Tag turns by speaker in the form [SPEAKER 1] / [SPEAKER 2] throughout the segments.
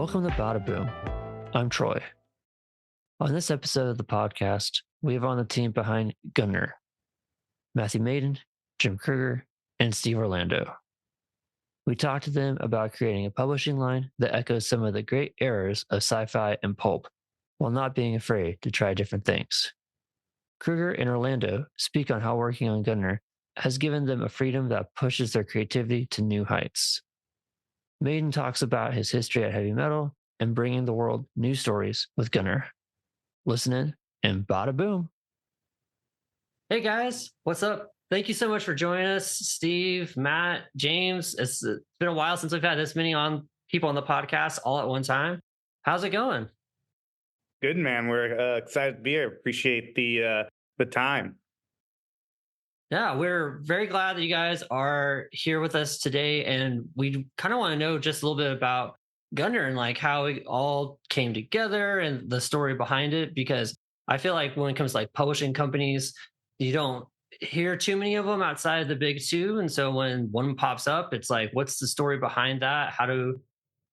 [SPEAKER 1] Welcome to Badaboom. I'm Troy. On this episode of the podcast, we have on the team behind Gungnir, Matthew Meyden, Jim Krueger, and Steve Orlando. We talked to them about creating a publishing line that echoes some of the great eras of sci-fi and pulp, while not being afraid to try different things. Krueger and Orlando speak on how working on Gungnir has given them a freedom that pushes their creativity to new heights. Meyden talks about his history at heavy metal and bringing the world new stories with Gungnir. Listen in and bada boom. Hey guys, what's up? Thank you so much for joining us, Steve, Matt, James. It's been a while since we've had this many people on the podcast all at one time. How's it going?
[SPEAKER 2] Good, man. We're excited to be here. Appreciate the time.
[SPEAKER 1] Yeah, we're very glad that you guys are here with us today, and we kind of want to know just a little bit about Gungnir and like how it all came together and the story behind it. Because I feel like when it comes to like publishing companies, you don't hear too many of them outside of the big two, and so when one pops up, it's like, what's the story behind that? How do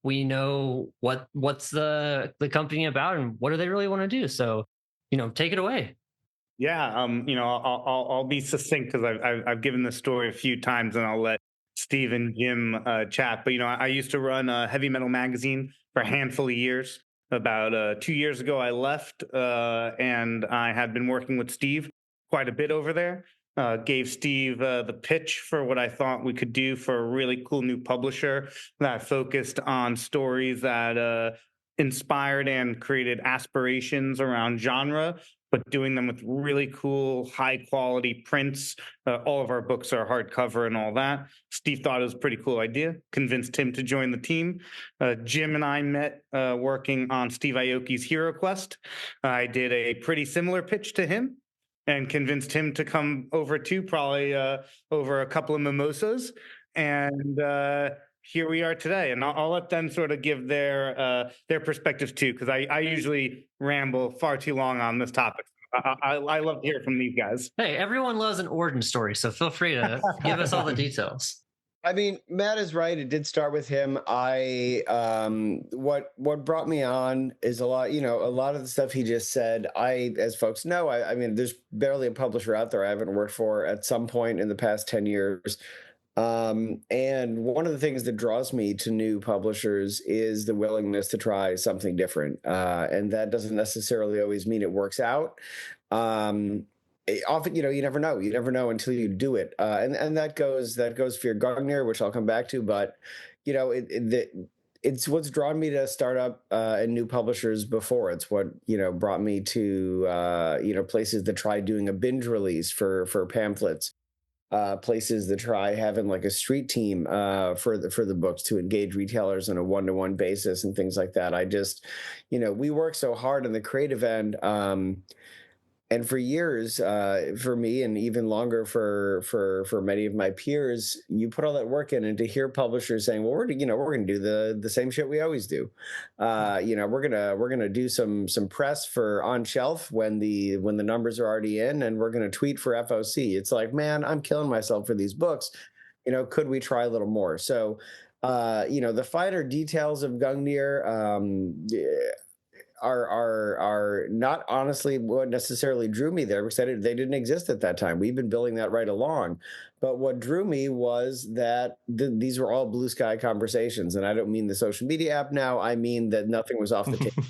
[SPEAKER 1] we know what's the company about, and what do they really want to do? So, take it away.
[SPEAKER 2] Yeah, I'll be succinct because I've given this story a few times, and I'll let Steve and Jim chat. But I used to run a heavy metal magazine for a handful of years. About 2 years ago, I left, and I had been working with Steve quite a bit over there. Gave Steve the pitch for what I thought we could do for a really cool new publisher that focused on stories that inspired and created aspirations around genre, but doing them with really cool, high quality prints. All of our books are hardcover and all that. Steve thought it was a pretty cool idea, convinced him to join the team. Jim and I met working on Steve Aoki's Hero Quest. I did a pretty similar pitch to him and convinced him to come over too, probably over a couple of mimosas. And here we are today, and I'll let them sort of give their perspectives too, because I usually ramble far too long on this topic. I love to hear from these guys.
[SPEAKER 1] Hey, everyone loves an origin story, so feel free to give us all the details.
[SPEAKER 3] I mean, Matt is right. It did start with him. What brought me on is a lot of the stuff he just said. As folks know, I mean, there's barely a publisher out there I haven't worked for at some point in the past 10 years. And one of the things that draws me to new publishers is the willingness to try something different. And that doesn't necessarily always mean it works out. Often, you never know. You never know until you do it. And that goes for your Gungnir, which I'll come back to. But, it's what's drawn me to startup and new publishers before. It's what, brought me to, places that try doing a binge release for pamphlets. Places that try having like a street team for the books to engage retailers on a one-to-one basis and things like that. I just, we work so hard on the creative end. And for years, for me, and even longer for many of my peers, you put all that work in, and to hear publishers saying, "Well, we're going to do the same shit we always do. We're gonna do some press for on shelf when the numbers are already in, and we're gonna tweet for FOC." It's like, man, I'm killing myself for these books. Could we try a little more? So, the finer details of Gungnir, are not honestly what necessarily drew me there, because they didn't exist at that time. We've been building that right along. But what drew me was that these were all blue sky conversations. And I don't mean the social media app now. I mean that nothing was off the table.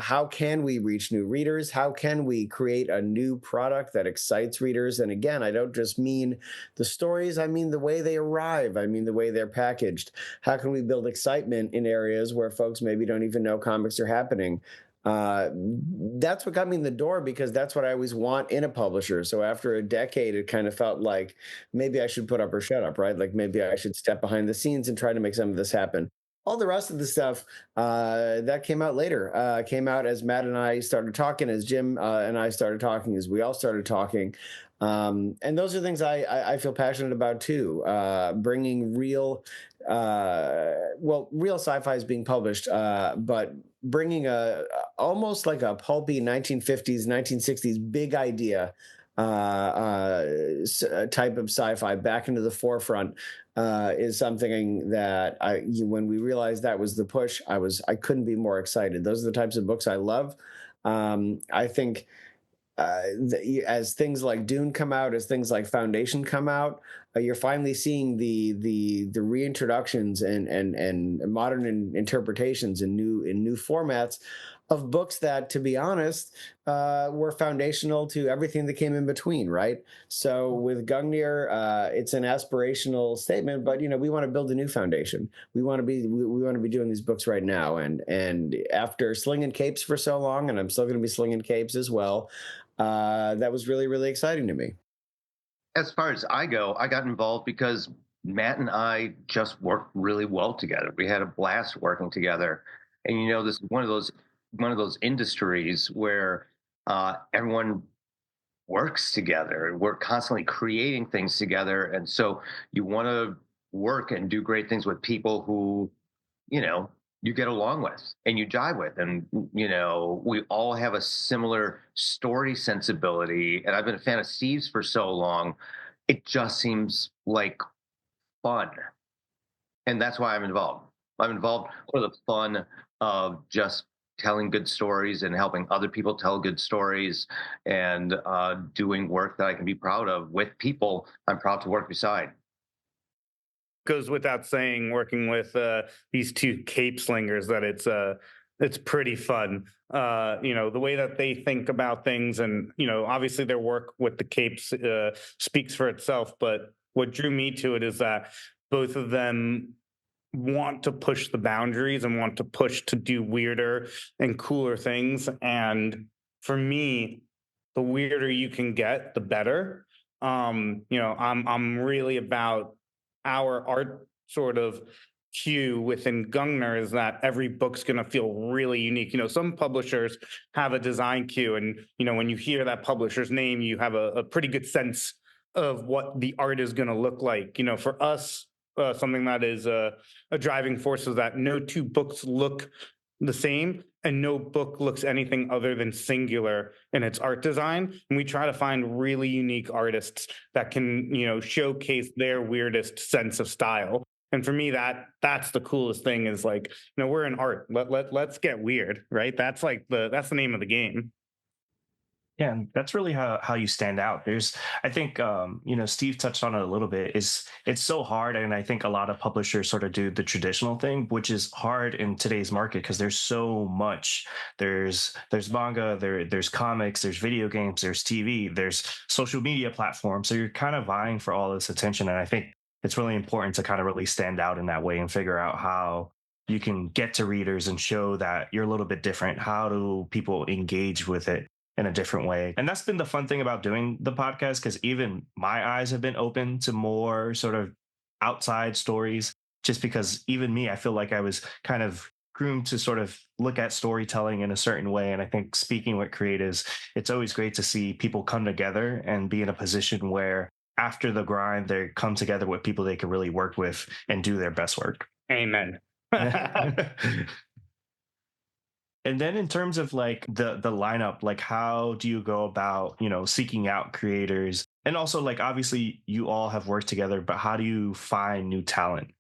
[SPEAKER 3] How can we reach new readers? How can we create a new product that excites readers? And again, I don't just mean the stories. I mean the way they arrive. I mean the way they're packaged. How can we build excitement in areas where folks maybe don't even know comics are happening? That's what got me in the door, because that's what I always want in a publisher. So after a decade, it kind of felt like maybe I should put up or shut up, right? Like maybe I should step behind the scenes and try to make some of this happen. All the rest of the stuff that came out later, came out as Matt and I started talking, as Jim and I started talking, as we all started talking. And those are things I feel passionate about too. Bringing real sci-fi is being published, but bringing almost like a pulpy 1950s, 1960s big idea type of sci-fi back into the forefront is something that when we realized that was the push, I couldn't be more excited. Those are the types of books I love. I think as things like Dune come out, as things like Foundation come out, you're finally seeing the reintroductions and modern interpretations in new formats of books that, to be honest, were foundational to everything that came in between, right? So with Gungnir, it's an aspirational statement, but we want to build a new foundation. We want to be doing these books right now, and after slinging capes for so long, and I'm still going to be slinging capes as well. That was really, really exciting to me.
[SPEAKER 4] As far as I go, I got involved because Matt and I just worked really well together. We had a blast working together, and this is one of those industries where everyone works together. We're constantly creating things together, and so you want to work and do great things with people who, you get along with and you jive with, and we all have a similar story sensibility. And I've been a fan of Steve's for so long, it just seems like fun, and that's why I'm involved for the fun of just telling good stories and helping other people tell good stories, and doing work that I can be proud of with people I'm proud to work beside.
[SPEAKER 2] Goes without saying, working with these two cape slingers, that it's pretty fun. The way that they think about things, and obviously their work with the capes speaks for itself. But what drew me to it is that both of them want to push the boundaries and want to push to do weirder and cooler things. And for me, the weirder you can get, the better. I'm really about our art sort of cue within Gungnir is that every book's going to feel really unique. Some publishers have a design cue, and when you hear that publisher's name, you have a pretty good sense of what the art is going to look like. For us, something that is a driving force is that no two books look the same, and no book looks anything other than singular in its art design. And we try to find really unique artists that can, showcase their weirdest sense of style. And for me, that's the coolest thing is like, we're in art. Let's get weird, right? That's that's the name of the game.
[SPEAKER 5] Yeah, and that's really how you stand out. I think, Steve touched on it a little bit. It's so hard, and I think a lot of publishers sort of do the traditional thing, which is hard in today's market because there's so much. There's manga, there's comics, there's video games, there's TV, there's social media platforms. So you're kind of vying for all this attention, and I think it's really important to kind of really stand out in that way and figure out how you can get to readers and show that you're a little bit different. How do people engage with it in a different way? And that's been the fun thing about doing the podcast, because even my eyes have been open to more sort of outside stories, just because even me, I feel like I was kind of groomed to sort of look at storytelling in a certain way. And I think speaking with creatives, it's always great to see people come together and be in a position where after the grind, they come together with people they can really work with and do their best work.
[SPEAKER 2] Amen.
[SPEAKER 5] And then in terms of like the lineup, like how do you go about, seeking out creators? And also like obviously you all have worked together, but how do you find new talent?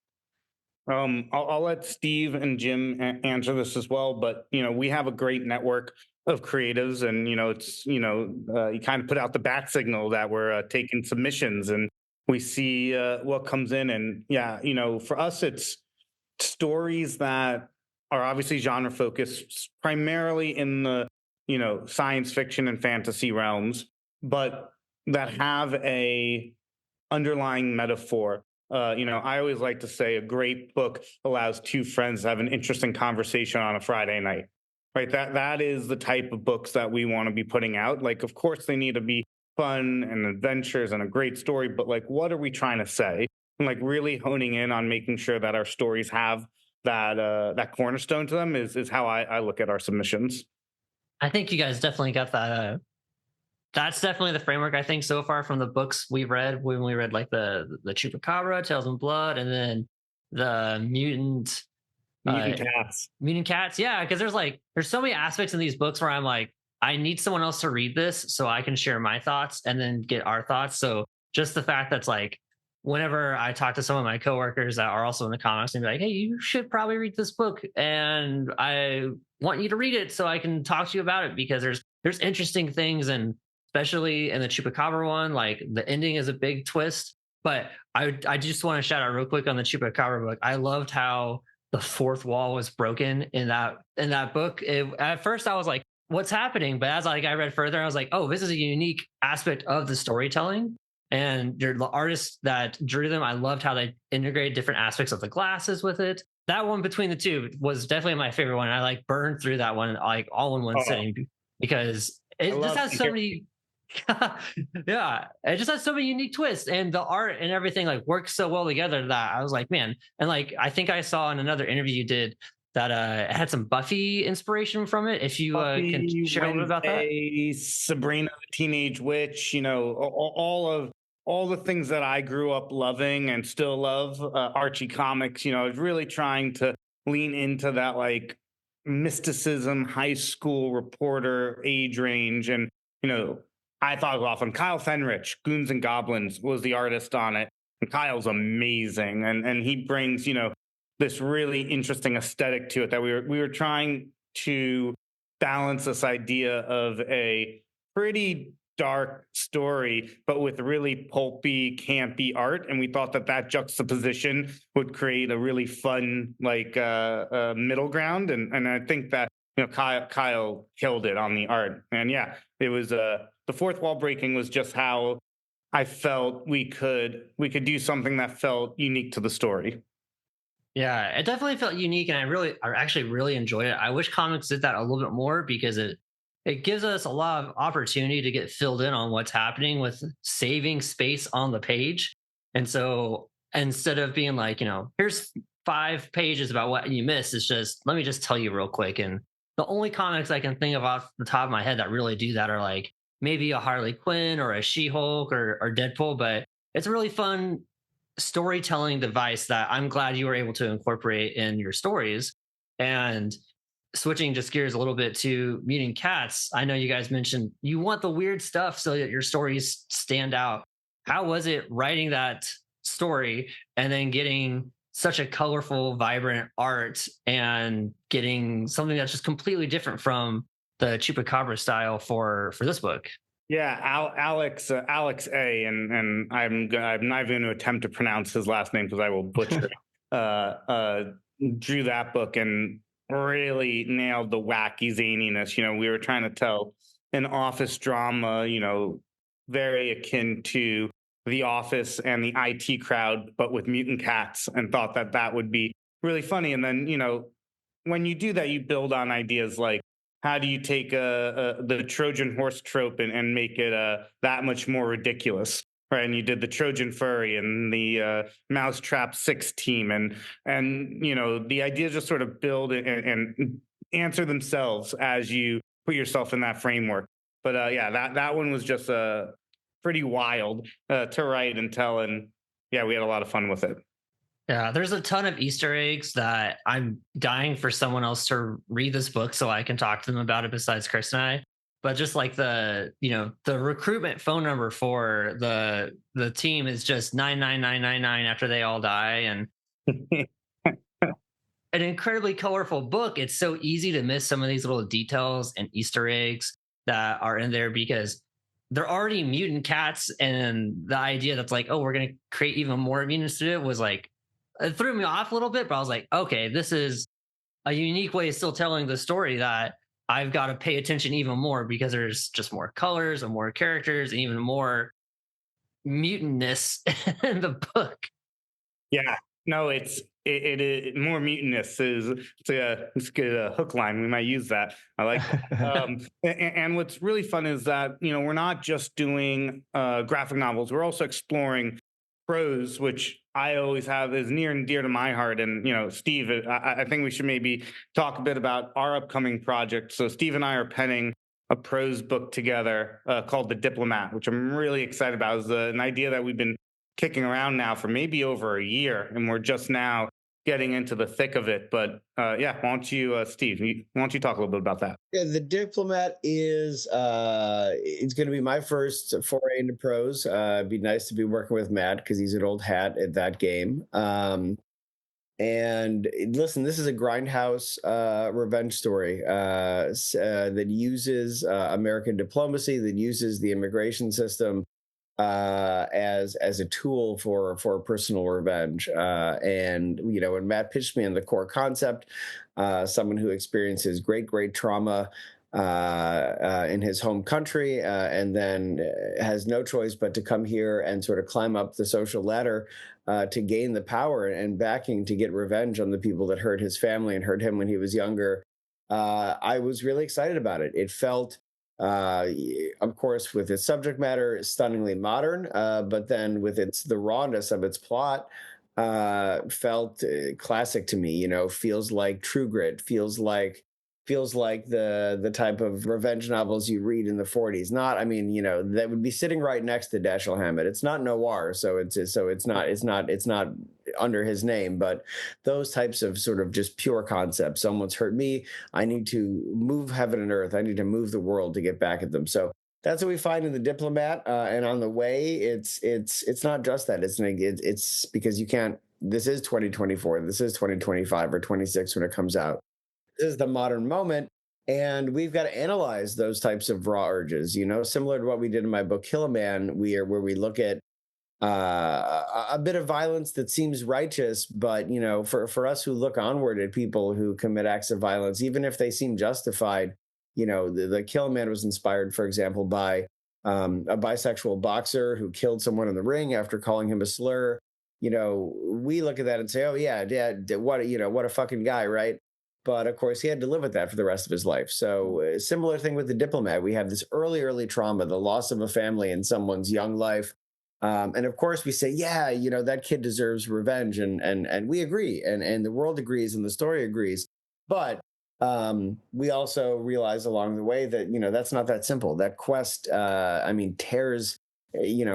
[SPEAKER 2] I'll let Steve and Jim answer this as well, but we have a great network of creatives, and it's you kind of put out the bat signal that we're taking submissions, and we see what comes in, and yeah, for us it's stories that are obviously genre focused, primarily in the science fiction and fantasy realms, but that have a underlying metaphor. I always like to say a great book allows two friends to have an interesting conversation on a Friday night. Right. That is the type of books that we want to be putting out. Like, of course, they need to be fun and adventures and a great story, but like, what are we trying to say? And like really honing in on making sure that our stories have that cornerstone to them is how I look at our submissions.
[SPEAKER 1] I think you guys definitely got that. That's definitely the framework I think so far from the books we've read. When we read like the Chupacabra, Tales in Blood, and then the
[SPEAKER 2] Mutant Cats.
[SPEAKER 1] Mutant Cats. Yeah, because there's so many aspects in these books where I'm like, I need someone else to read this so I can share my thoughts and then get our thoughts. So just the fact that's like, whenever I talk to some of my coworkers that are also in the comics and be like, hey, you should probably read this book, and I want you to read it so I can talk to you about it, because there's interesting things, and especially in the Chupacabra one, like the ending is a big twist. But I just want to shout out real quick on the Chupacabra book. I loved how the fourth wall was broken in that book. At first, I was like, "What's happening?" But as like I read further, I was like, "Oh, this is a unique aspect of the storytelling." And the artists that drew them, I loved how they integrated different aspects of the glasses with it. That one between the two was definitely my favorite one. I like burned through that one like all in one
[SPEAKER 2] Oh,
[SPEAKER 1] sitting, because
[SPEAKER 2] I
[SPEAKER 1] it just
[SPEAKER 2] love
[SPEAKER 1] has
[SPEAKER 2] to
[SPEAKER 1] so
[SPEAKER 2] hear.
[SPEAKER 1] many yeah, it just has so many unique twists, and the art and everything like works so well together that I was like, man. And like I think I saw in another interview you did that it had some Buffy inspiration from it. If you can
[SPEAKER 2] Buffy,
[SPEAKER 1] share a little bit about that.
[SPEAKER 2] Wednesday, Sabrina the Teenage Witch, all the things that I grew up loving and still love, Archie comics, I was really trying to lean into that like mysticism, high school reporter age range. And, you know, I thought often Kyle Fenrich, Goons and Goblins, was the artist on it. And Kyle's amazing. And he brings, this really interesting aesthetic to it that we were trying to balance this idea of a pretty dark story, but with really pulpy, campy art. And we thought that juxtaposition would create a really fun, like, middle ground. And I think that Kyle killed it on the art. And yeah, it was the fourth wall breaking was just how I felt we could do something that felt unique to the story.
[SPEAKER 1] Yeah, it definitely felt unique, and I actually really enjoyed it. I wish comics did that a little bit more, because it gives us a lot of opportunity to get filled in on what's happening with saving space on the page. And so instead of being like, here's 5 pages about what you missed, it's just let me just tell you real quick. And the only comics I can think of off the top of my head that really do that are like maybe a Harley Quinn or a She-Hulk or Deadpool, but it's a really fun storytelling device that I'm glad you were able to incorporate in your stories. And switching just gears a little bit to Mutant Cats, I know you guys mentioned you want the weird stuff so that your stories stand out. How was it writing that story and then getting such a colorful, vibrant art and getting something that's just completely different from the Chupacabra style for this book?
[SPEAKER 2] Yeah, Alex A, and I'm not going to attempt to pronounce his last name because I will butcher it. Drew that book and really nailed the wacky zaniness. We were trying to tell an office drama, very akin to The Office and the IT Crowd, but with mutant cats, and thought that would be really funny. And then, when you do that, you build on ideas like, how do you take the Trojan horse trope and make it that much more ridiculous, right? And you did the Trojan furry and the Mousetrap Six team, and the ideas just sort of build and answer themselves as you put yourself in that framework. But yeah, that one was just pretty wild to write and tell, and yeah, we had a lot of fun with it.
[SPEAKER 1] Yeah, there's a ton of Easter eggs that I'm dying for someone else to read this book so I can talk to them about it besides Chris and I. But just like the recruitment phone number for the team is just 99999 after they all die, and an incredibly colorful book. It's so easy to miss some of these little details and Easter eggs that are in there, because they're already mutant cats, and the idea that's like, oh, we're gonna create even more mutants to it was like, it threw me off a little bit, but I was like, okay, this is a unique way of still telling the story that I've got to pay attention even more, because there's just more colors and more characters and even more mutantness in the book.
[SPEAKER 2] Yeah, no, it more mutinous is it's a good hook line. We might use that. I like that. And what's really fun is that we're not just doing graphic novels. We're also exploring prose, which I always have is near and dear to my heart. And Steve, I think we should maybe talk a bit about our upcoming project. So Steve and I are penning a prose book together called The Diplomat, which I'm really excited about. It's an idea that we've been kicking around now for maybe over a year, and we're just now getting into the thick of it. But yeah, why don't you, Steve? Why don't you talk a little bit about that?
[SPEAKER 3] Yeah, The Diplomat is it's going to be my first foray into prose. It'd be nice to be working with Matt because he's an old hat at that game. And listen, this is a grindhouse revenge story that uses American diplomacy, that uses the immigration system as a tool for personal revenge. And when Matt pitched me on the core concept, someone who experiences great trauma in his home country, and then has no choice but to come here and sort of climb up the social ladder to gain the power and backing to get revenge on the people that hurt his family and hurt him when he was younger. I was really excited about it. It felt, of course, with its subject matter, stunningly modern, but then with the rawness of its plot, felt classic to me. Feels like True Grit, feels like the type of revenge novels you read in the 40s. Not, I mean, that would be sitting right next to Dashiell Hammett. It's not noir, so it's not under his name, but those types of sort of just pure concepts. Someone's hurt me. I need to move heaven and earth. I need to move the world to get back at them. So that's what we find in The Diplomat. And on the way, it's not just that. It's because you can't. This is 2024. This is 2025 or 26 when it comes out. This is the modern moment, and we've got to analyze those types of raw urges, similar to what we did in my book Kill a Man, where we look at a bit of violence that seems righteous, but for us who look onward at people who commit acts of violence, even if they seem justified, the Kill a Man was inspired, for example, by a bisexual boxer who killed someone in the ring after calling him a slur. We look at that and say, oh yeah, what a fucking guy, right? But of course, he had to live with that for the rest of his life. So similar thing with The Diplomat. We have this early trauma, the loss of a family in someone's young life. And of course, we say, yeah, that kid deserves revenge. And we agree. And the world agrees and the story agrees. But we also realize along the way that, that's not that simple. That quest, tears,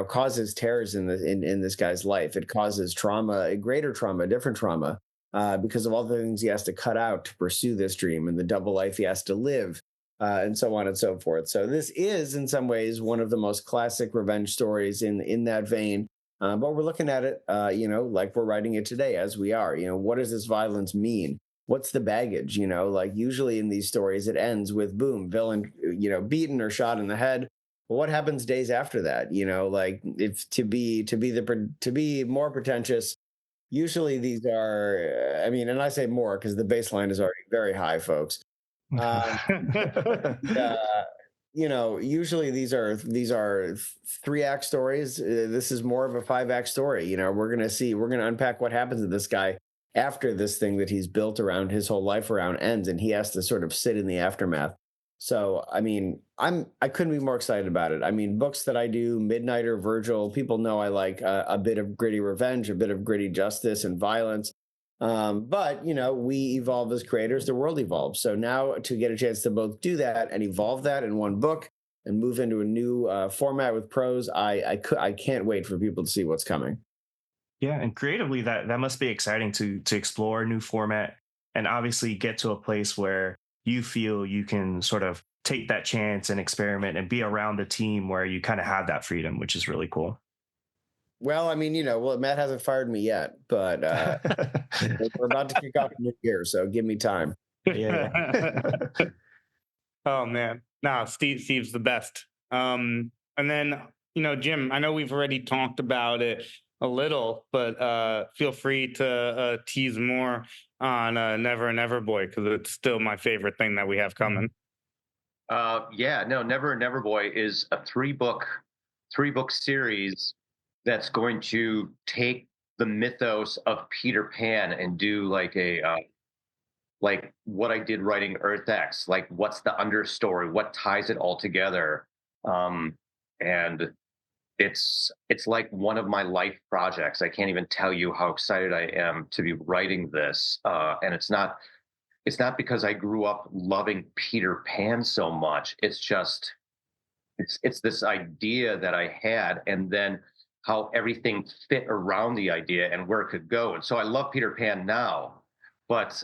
[SPEAKER 3] causes tears in this guy's life. It causes trauma, a greater trauma, a different trauma. Because of all the things he has to cut out to pursue this dream and the double life he has to live, and so on and so forth. So this is, in some ways, one of the most classic revenge stories in that vein. But we're looking at it, like we're writing it today as we are. What does this violence mean? What's the baggage? Like usually in these stories, it ends with boom, villain, beaten or shot in the head. Well, what happens days after that? Like if to be more pretentious. Usually these are, and I say more because the baseline is already very high, folks. Usually these are 3-act stories. This is more of a 5-act story. We're going to unpack what happens to this guy after this thing that he's built around his whole life around ends, and he has to sort of sit in the aftermath. So, I couldn't be more excited about it. Books that I do, Midnighter, Virgil, people know I like a bit of gritty revenge, a bit of gritty justice and violence. But, we evolve as creators, the world evolves. So now to get a chance to both do that and evolve that in one book and move into a new format with prose, I can't wait for people to see what's coming.
[SPEAKER 5] Yeah, and creatively, that must be exciting to explore a new format and obviously get to a place where you feel you can sort of take that chance and experiment and be around a team where you kind of have that freedom, which is really cool.
[SPEAKER 3] Well, Matt hasn't fired me yet, but we're about to kick off a new year, so give me time.
[SPEAKER 5] Yeah.
[SPEAKER 2] Oh man, no, Steve's the best. And then Jim, I know we've already talked about it a little, but feel free to tease more on Never Never Boy, because it's still my favorite thing that we have coming.
[SPEAKER 4] Never Never Boy is a three book series that's going to take the mythos of Peter Pan and do like a like what I did writing Earth X, like what's the understory, what ties it all together, and it's like one of my life projects. I can't even tell you how excited I am to be writing this, and it's not because I grew up loving Peter Pan so much. It's just it's this idea that I had, and then everything fit around the idea and where it could go. And so I love Peter Pan now, but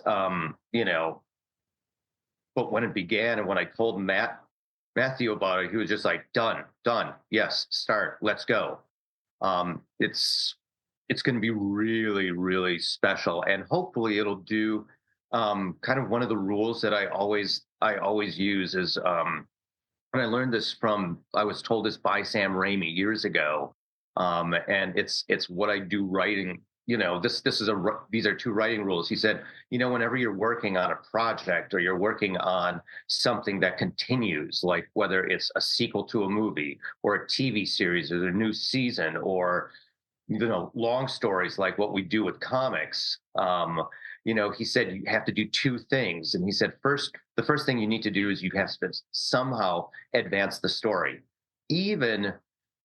[SPEAKER 4] but when it began and when I told Matthew about it, he was just like, done, yes, start, let's go. It's going to be really, really special, and hopefully it'll do kind of one of the rules that I always use is, and I learned this I was told this by Sam Raimi years ago, and it's what I do writing. These are two writing rules. He said, whenever you're working on a project or you're working on something that continues, like whether it's a sequel to a movie or a TV series or a new season or long stories like what we do with comics. He said you have to do two things, and he said the first thing you need to do is you have to somehow advance the story, even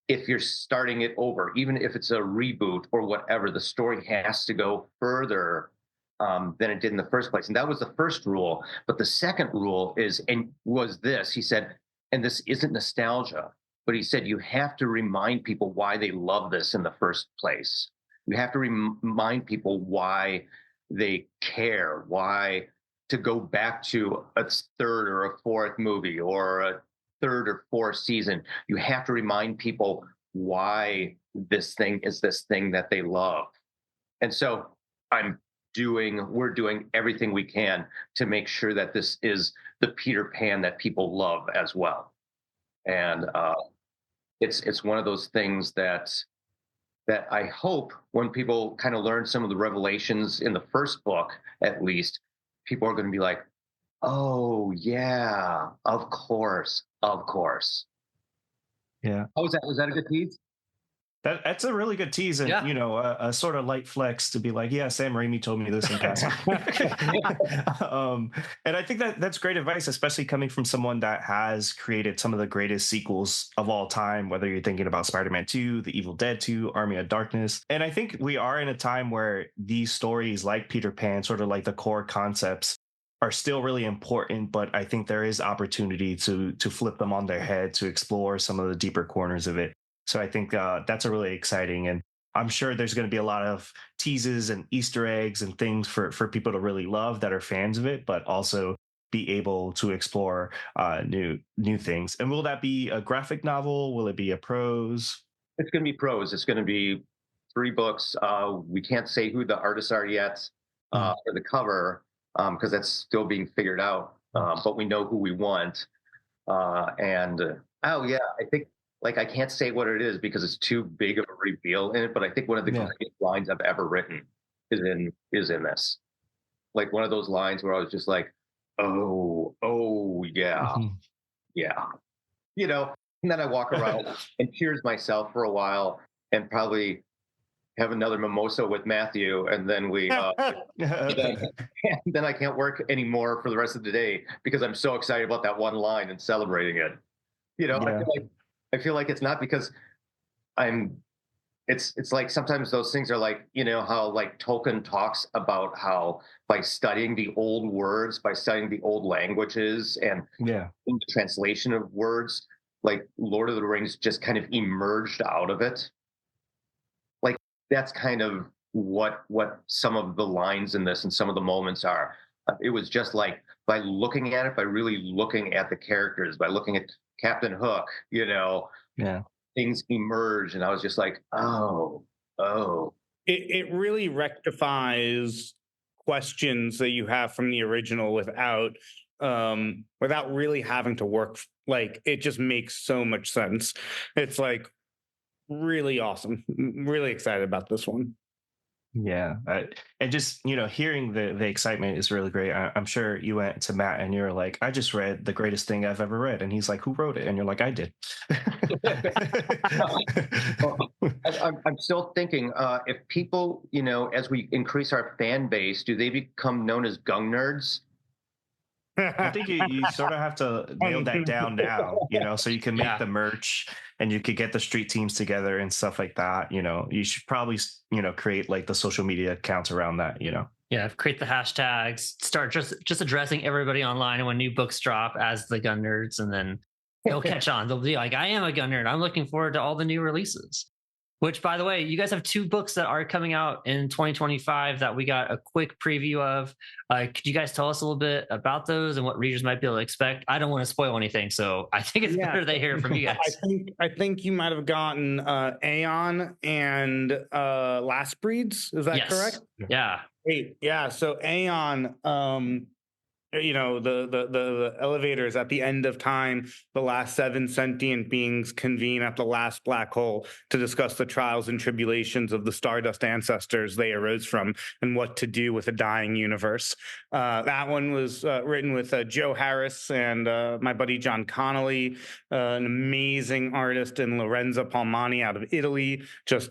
[SPEAKER 4] if you're starting it over, even if it's a reboot or whatever. The story has to go further than it did in the first place, and that was the first rule. But the second rule was this. He said, and this isn't nostalgia, but he said you have to remind people why they love this in the first place. You have to remind people why they care, why to go back to a third or a fourth movie or a third or fourth season. You have to remind people why this thing is this thing that they love. And so we're doing everything we can to make sure that this is the Peter Pan that people love as well. And it's one of those things that I hope when people kind of learn some of the revelations in the first book, at least, people are going to be like, oh yeah, of course.
[SPEAKER 5] Yeah.
[SPEAKER 4] Oh, was that a good tease?
[SPEAKER 5] That's a really good tease, and
[SPEAKER 1] Yeah.
[SPEAKER 5] a sort of light flex to be like, yeah, Sam Raimi told me this in passing. And I think that's great advice, especially coming from someone that has created some of the greatest sequels of all time, whether you're thinking about Spider-Man 2, The Evil Dead 2, Army of Darkness. And I think we are in a time where these stories like Peter Pan, sort of like the core concepts, are still really important, but I think there is opportunity to flip them on their head, to explore some of the deeper corners of it. So I think that's a really exciting, and I'm sure there's going to be a lot of teases and Easter eggs and things for people to really love that are fans of it, but also be able to explore new things. And will that be a graphic novel? Will it be a prose?
[SPEAKER 4] It's going to be prose. It's going to be 3 books. We can't say who the artists are yet for the cover because that's still being figured out. But we know who we want. Oh yeah, I think. Like, I can't say what it is because it's too big of a reveal in it, but I think one of the greatest lines I've ever written is in this. Like one of those lines where I was just like, oh yeah, yeah. And then I walk around and cheers myself for a while and probably have another mimosa with Matthew, and then we then I can't work anymore for the rest of the day because I'm so excited about that one line and celebrating it. I feel like it's not because it's like sometimes those things are like, how like Tolkien talks about how by studying the old words, by studying the old languages and in the translation of words, like Lord of the Rings just kind of emerged out of it. Like that's kind of what some of the lines in this and some of the moments are. It was just like by looking at it, by really looking at the characters, by looking at Captain Hook, things emerge, and I was just like, oh.
[SPEAKER 2] It really rectifies questions that you have from the original without really having to work. Like it just makes so much sense. It's like really awesome. I'm really excited about this one.
[SPEAKER 5] Yeah, and just hearing the excitement is really great. I'm sure you went to Matt and you're like, I just read the greatest thing I've ever read, and he's like, who wrote it? And you're like, I did.
[SPEAKER 4] I'm still thinking if people, as we increase our fan base, do they become known as Gung nerds?
[SPEAKER 5] I think you sort of have to nail that down now, so you can make the merch and you could get the street teams together and stuff like that. You should probably, create like the social media accounts around that,
[SPEAKER 1] Yeah, create the hashtags, start just addressing everybody online when new books drop as the gun nerds, and then they'll catch on. They'll be like, I am a gun nerd. I'm looking forward to all the new releases. Which, by the way, you guys have two books that are coming out in 2025 that we got a quick preview of. Could you guys tell us a little bit about those and what readers might be able to expect? I don't want to spoil anything, so I think it's better they hear it from you guys.
[SPEAKER 2] I think you might have gotten Aeon and Last Breeds. Is that
[SPEAKER 1] Yes.
[SPEAKER 2] correct?
[SPEAKER 1] Yeah.
[SPEAKER 2] Great. Yeah. So Aeon, the elevators at the end of time, the last 7 sentient beings convene at the last black hole to discuss the trials and tribulations of the stardust ancestors they arose from and what to do with a dying universe. That one was written with Joe Harris and my buddy John Connolly, an amazing artist, and Lorenzo Palmani out of Italy. Just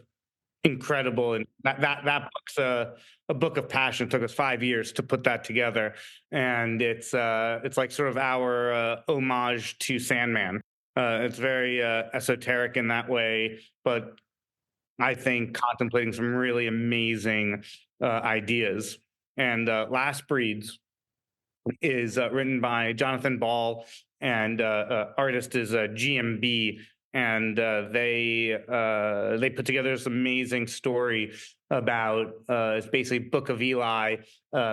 [SPEAKER 2] incredible. And that book's a book of passion. It took us 5 years to put that together, and it's like sort of our homage to Sandman. It's very esoteric in that way, but I think contemplating some really amazing ideas. And Last Breeds is written by Jonathan Ball, and artist is GMB, and they put together this amazing story about it's basically Book of Eli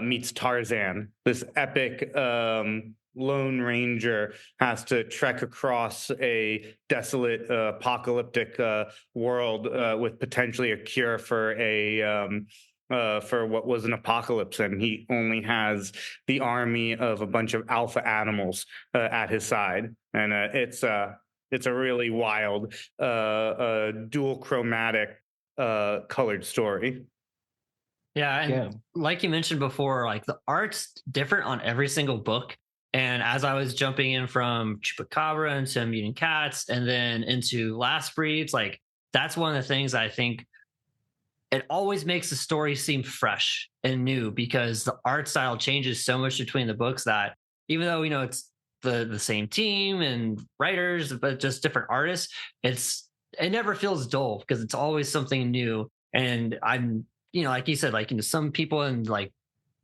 [SPEAKER 2] meets Tarzan. This epic Lone Ranger has to trek across a desolate, apocalyptic world with potentially a cure for what was an apocalypse, and he only has the army of a bunch of alpha animals at his side, and it's a really wild, dual chromatic, colored story.
[SPEAKER 1] Yeah, and like you mentioned before, like the art's different on every single book. And as I was jumping in from Chupacabra into Mutant Cats and then into Last Breeds, like that's one of the things I think it always makes the story seem fresh and new because the art style changes so much between the books that even though it's the same team and writers, but just different artists, it never feels dull because it's always something new. And I'm like you said, like some people and like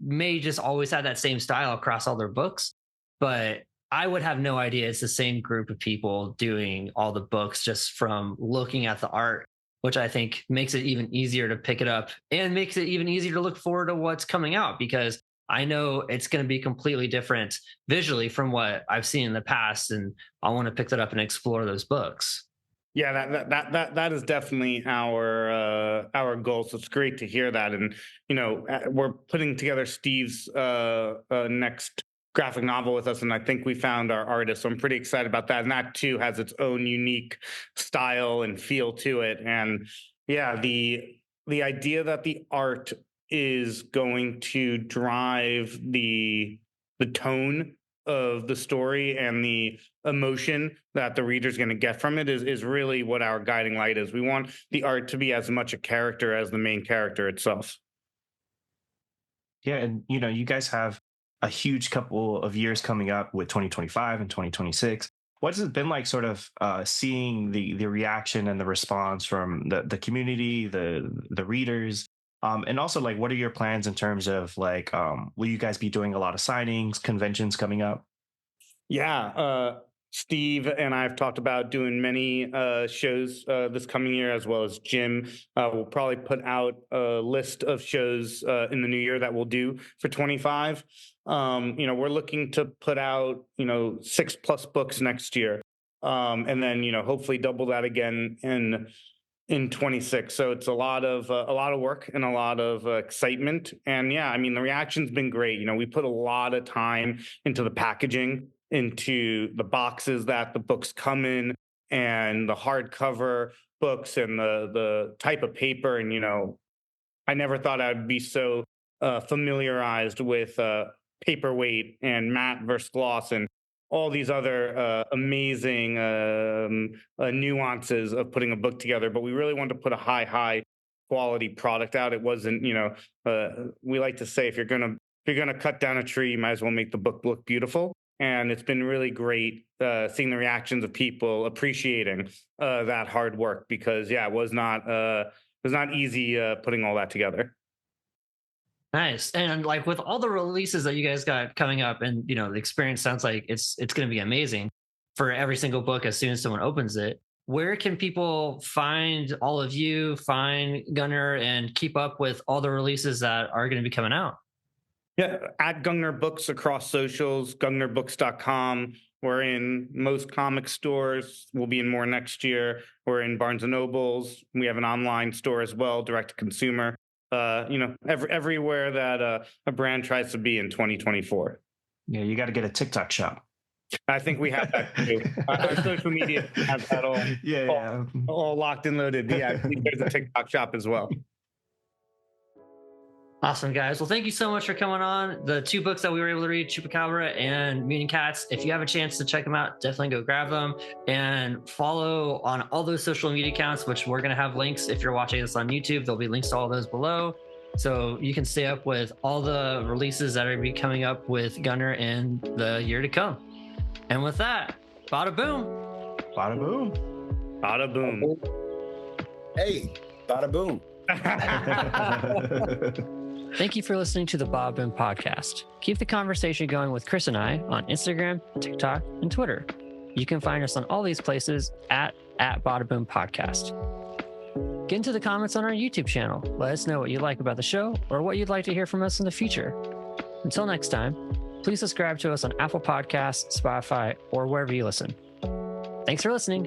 [SPEAKER 1] may just always have that same style across all their books, but I would have no idea it's the same group of people doing all the books just from looking at the art, which I think makes it even easier to pick it up and makes it even easier to look forward to what's coming out because I know it's going to be completely different visually from what I've seen in the past, and I want to pick that up and explore those books.
[SPEAKER 2] Yeah, that is definitely our goal. So it's great to hear that, and we're putting together Steve's next graphic novel with us, and I think we found our artist. So I'm pretty excited about that, and that too has its own unique style and feel to it. And yeah, the idea that the art is going to drive the tone of the story and the emotion that the reader's going to get from it is really what our guiding light is. We want the art to be as much a character as the main character itself.
[SPEAKER 5] Yeah, and you guys have a huge couple of years coming up with 2025 and 2026. What has it been like sort of seeing the reaction and the response from the community, the readers? And also, like, what are your plans in terms of like, will you guys be doing a lot of signings, conventions coming up?
[SPEAKER 2] Yeah, Steve and I have talked about doing many shows this coming year, as well as Jim. We'll probably put out a list of shows in the new year that we'll do for 25. We're looking to put out 6+ books next year, and then hopefully double that again in 26. So it's a lot of work and a lot of excitement. And yeah, I mean, the reaction's been great. We put a lot of time into the packaging, into the boxes that the books come in, and the hardcover books, and the type of paper. And I never thought I'd be so familiarized with paperweight and matte versus gloss and all these other amazing nuances of putting a book together. But we really wanted to put a high quality product out. It wasn't, we like to say, if you're gonna cut down a tree, you might as well make the book look beautiful. And it's been really great seeing the reactions of people appreciating that hard work, because yeah, it was not easy putting all that together.
[SPEAKER 1] Nice. And like with all the releases that you guys got coming up, and the experience sounds like it's going to be amazing for every single book as soon as someone opens it. where can people find all of you, find Gungnir, and keep up with all the releases that are going to be coming out?
[SPEAKER 2] Yeah, at Gungnir Books across socials, gungnir.books.com. We're in most comic stores. We'll be in more next year. We're in Barnes and Nobles. We have an online store as well, direct to consumer. Everywhere that a brand tries to be in 2024.
[SPEAKER 5] Yeah, you got to get a TikTok shop.
[SPEAKER 2] I think we have that too. Our social media has that all locked and loaded. Yeah, I think there's a TikTok shop as well.
[SPEAKER 1] Awesome, guys. Well, thank you so much for coming on. The 2 books that we were able to read, Chupacabra and Mutant Cats, if you have a chance to check them out, definitely go grab them and follow on all those social media accounts, which we're going to have links. If you're watching this on YouTube, there'll be links to all those below. So you can stay up with all the releases that are going to be coming up with Gungnir in the year to come. And with that, bada boom.
[SPEAKER 5] Bada boom.
[SPEAKER 2] Bada boom.
[SPEAKER 3] Hey, bada boom.
[SPEAKER 1] Thank you for listening to the Badaboom podcast. Keep the conversation going with Chris and I on Instagram, TikTok, and Twitter. You can find us on all these places at Badaboom Podcast. Get into the comments on our YouTube channel. Let us know what you like about the show or what you'd like to hear from us in the future. Until next time, please subscribe to us on Apple Podcasts, Spotify, or wherever you listen. Thanks for listening.